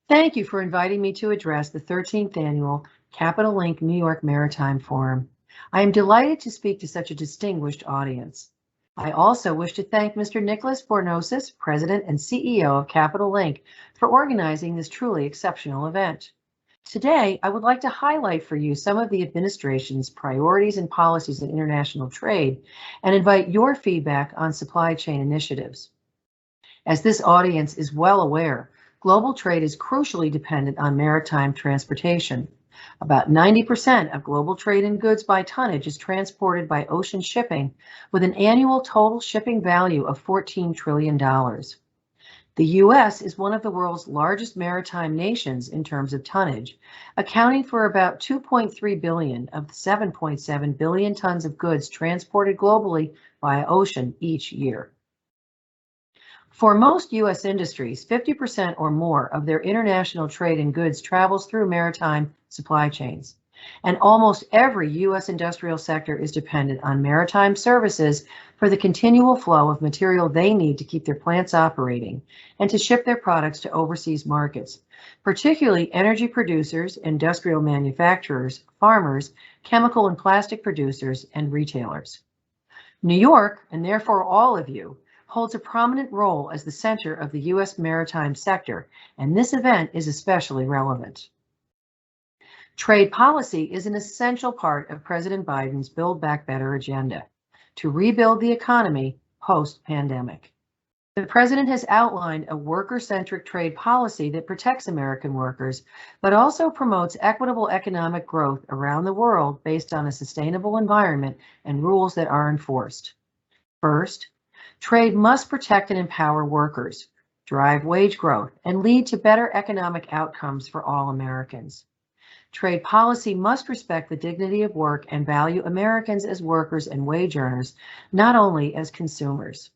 Thank you for inviting me to address the 13th Annual Capital Link New York Maritime Forum. I am delighted to speak to such a distinguished audience. I also wish to thank Mr. Nicholas Bornosis, President and CEO of Capital Link, for organizing this truly exceptional event. Today, I would like to highlight for you some of the administration's priorities and policies in international trade and invite your feedback on supply chain initiatives. As this audience is well aware, global trade is crucially dependent on maritime transportation. About 90% of global trade in goods by tonnage is transported by ocean shipping, with an annual total shipping value of $14 trillion. The U.S. is one of the world's largest maritime nations in terms of tonnage, accounting for about 2.3 billion of the 7.7 billion tons of goods transported globally via ocean each year. For most U.S. industries, 50% or more of their international trade in goods travels through maritime supply chains, and almost every U.S. industrial sector is dependent on maritime services for the continual flow of material they need to keep their plants operating and to ship their products to overseas markets, particularly energy producers, industrial manufacturers, farmers, chemical and plastic producers, and retailers. New York, and therefore all of you, holds a prominent role as the center of the U.S. maritime sector, and this event is especially relevant. Trade policy is an essential part of President Biden's Build Back Better agenda to rebuild the economy post-pandemic. The president has outlined a worker-centric trade policy that protects American workers, but also promotes equitable economic growth around the world based on a sustainable environment and rules that are enforced. First, trade must protect and empower workers, drive wage growth, and lead to better economic outcomes for all Americans. Trade policy must respect the dignity of work and value Americans as workers and wage earners, not only as consumers.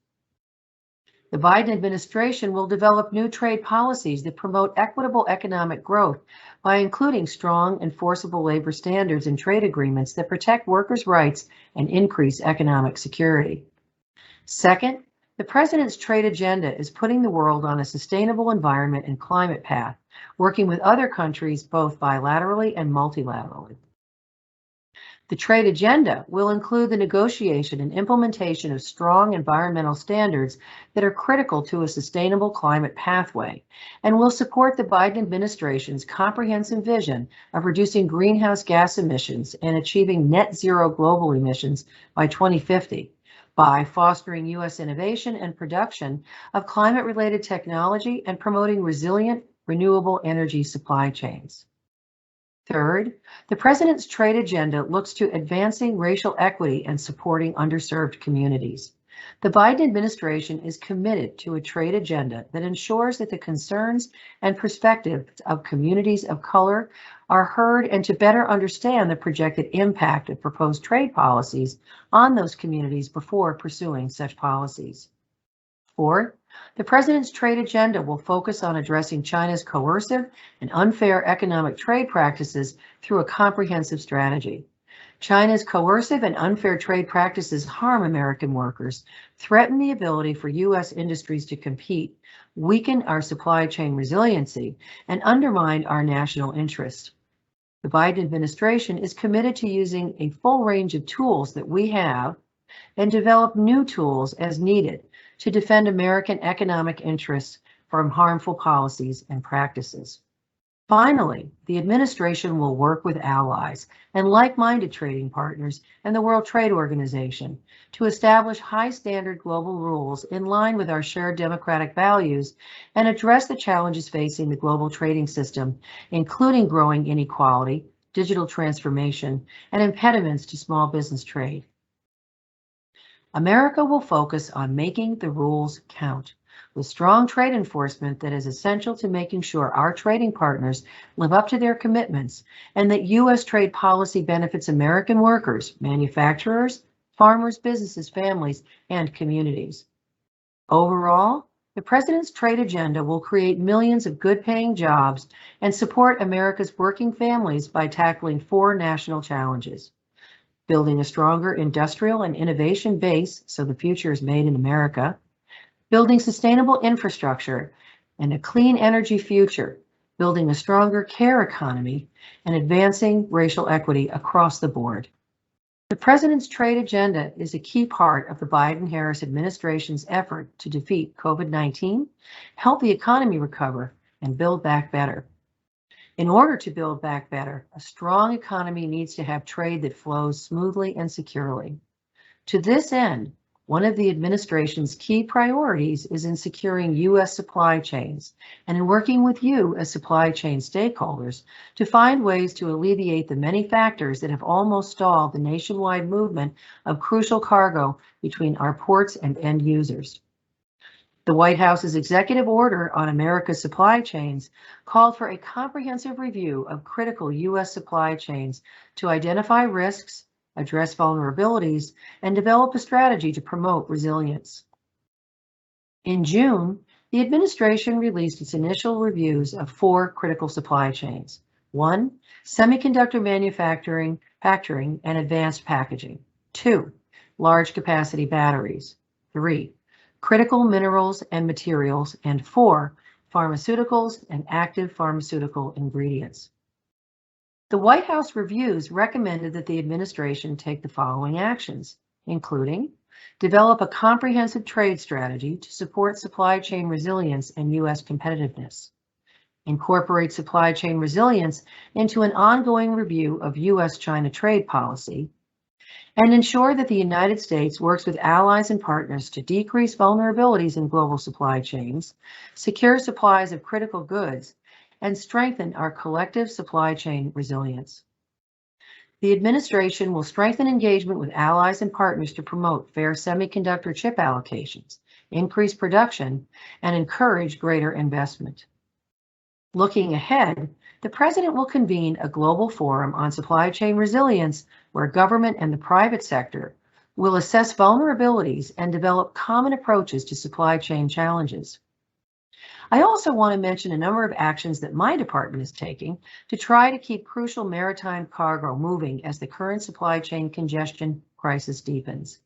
The Biden administration will develop new trade policies that promote equitable economic growth by including strong, enforceable labor standards and trade agreements that protect workers' rights and increase economic security. Second, the president's trade agenda is putting the world on a sustainable environment and climate path, working with other countries both bilaterally and multilaterally. The trade agenda will include the negotiation and implementation of strong environmental standards that are critical to a sustainable climate pathway, and will support the Biden administration's comprehensive vision of reducing greenhouse gas emissions and achieving net zero global emissions by 2050. By fostering U.S. innovation and production of climate-related technology and promoting resilient, renewable energy supply chains. Third, the president's trade agenda looks to advancing racial equity and supporting underserved communities. The Biden administration is committed to a trade agenda that ensures that the concerns and perspectives of communities of color are heard and to better understand the projected impact of proposed trade policies on those communities before pursuing such policies. Fourth, the president's trade agenda will focus on addressing China's coercive and unfair economic trade practices through a comprehensive strategy. China's coercive and unfair trade practices harm American workers, threaten the ability for U.S. industries to compete, weaken our supply chain resiliency, and undermine our national interest. The Biden administration is committed to using a full range of tools that we have and develop new tools as needed to defend American economic interests from harmful policies and practices. Finally, the administration will work with allies and like-minded trading partners and the World Trade Organization to establish high-standard global rules in line with our shared democratic values and address the challenges facing the global trading system, including growing inequality, digital transformation, and impediments to small business trade. America will focus on making the rules count, with strong trade enforcement that is essential to making sure our trading partners live up to their commitments and that U.S. trade policy benefits American workers, manufacturers, farmers, businesses, families, and communities. Overall, the president's trade agenda will create millions of good-paying jobs and support America's working families by tackling four national challenges: building a stronger industrial and innovation base so the future is made in America, building sustainable infrastructure and a clean energy future, building a stronger care economy, and advancing racial equity across the board. The President's trade agenda is a key part of the Biden-Harris administration's effort to defeat COVID-19, help the economy recover, and build back better. In order to build back better, a strong economy needs to have trade that flows smoothly and securely. To this end, one of the administration's key priorities is in securing U.S. supply chains and in working with you as supply chain stakeholders to find ways to alleviate the many factors that have almost stalled the nationwide movement of crucial cargo between our ports and end users. The White House's executive order on America's supply chains called for a comprehensive review of critical U.S. supply chains to identify risks, address vulnerabilities, and develop a strategy to promote resilience. In June, the administration released its initial reviews of 4 critical supply chains. 1, semiconductor manufacturing, and advanced packaging. 2, large capacity batteries. 3, critical minerals and materials. And 4, pharmaceuticals and active pharmaceutical ingredients. The White House reviews recommended that the administration take the following actions, including develop a comprehensive trade strategy to support supply chain resilience and U.S. competitiveness, incorporate supply chain resilience into an ongoing review of U.S.-China trade policy, and ensure that the United States works with allies and partners to decrease vulnerabilities in global supply chains, secure supplies of critical goods, and strengthen our collective supply chain resilience. The administration will strengthen engagement with allies and partners to promote fair semiconductor chip allocations, increase production, and encourage greater investment. Looking ahead, the President will convene a global forum on supply chain resilience where government and the private sector will assess vulnerabilities and develop common approaches to supply chain challenges. I also want to mention a number of actions that my department is taking to try to keep crucial maritime cargo moving as the current supply chain congestion crisis deepens.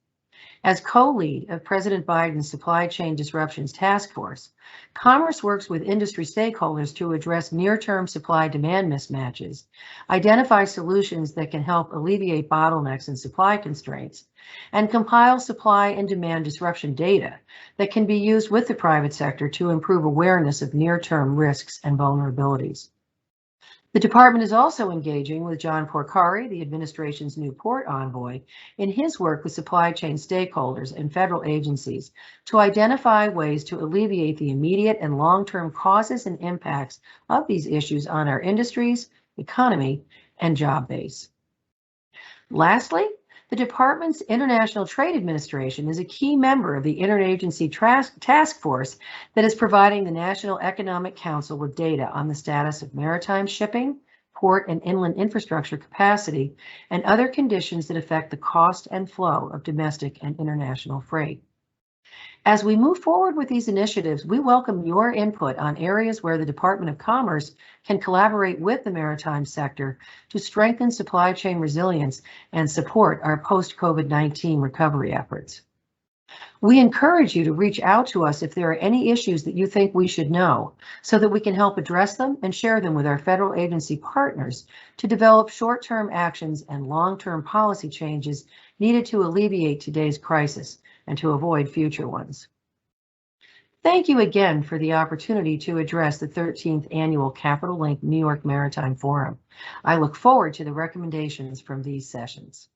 As co-lead of President Biden's Supply Chain Disruptions Task Force, Commerce works with industry stakeholders to address near-term supply-demand mismatches, identify solutions that can help alleviate bottlenecks and supply constraints, and compile supply and demand disruption data that can be used with the private sector to improve awareness of near-term risks and vulnerabilities. The department is also engaging with John Porcari, the administration's new port envoy, in his work with supply chain stakeholders and federal agencies to identify ways to alleviate the immediate and long-term causes and impacts of these issues on our industries, economy, and job base. Lastly, the department's International Trade Administration is a key member of the Interagency Task Force that is providing the National Economic Council with data on the status of maritime shipping, port and inland infrastructure capacity, and other conditions that affect the cost and flow of domestic and international freight. As we move forward with these initiatives, we welcome your input on areas where the Department of Commerce can collaborate with the maritime sector to strengthen supply chain resilience and support our post-COVID-19 recovery efforts. We encourage you to reach out to us if there are any issues that you think we should know, so that we can help address them and share them with our federal agency partners to develop short-term actions and long-term policy changes needed to alleviate today's crisis and to avoid future ones. Thank you again for the opportunity to address the 13th Annual Capital Link New York Maritime Forum. I look forward to the recommendations from these sessions.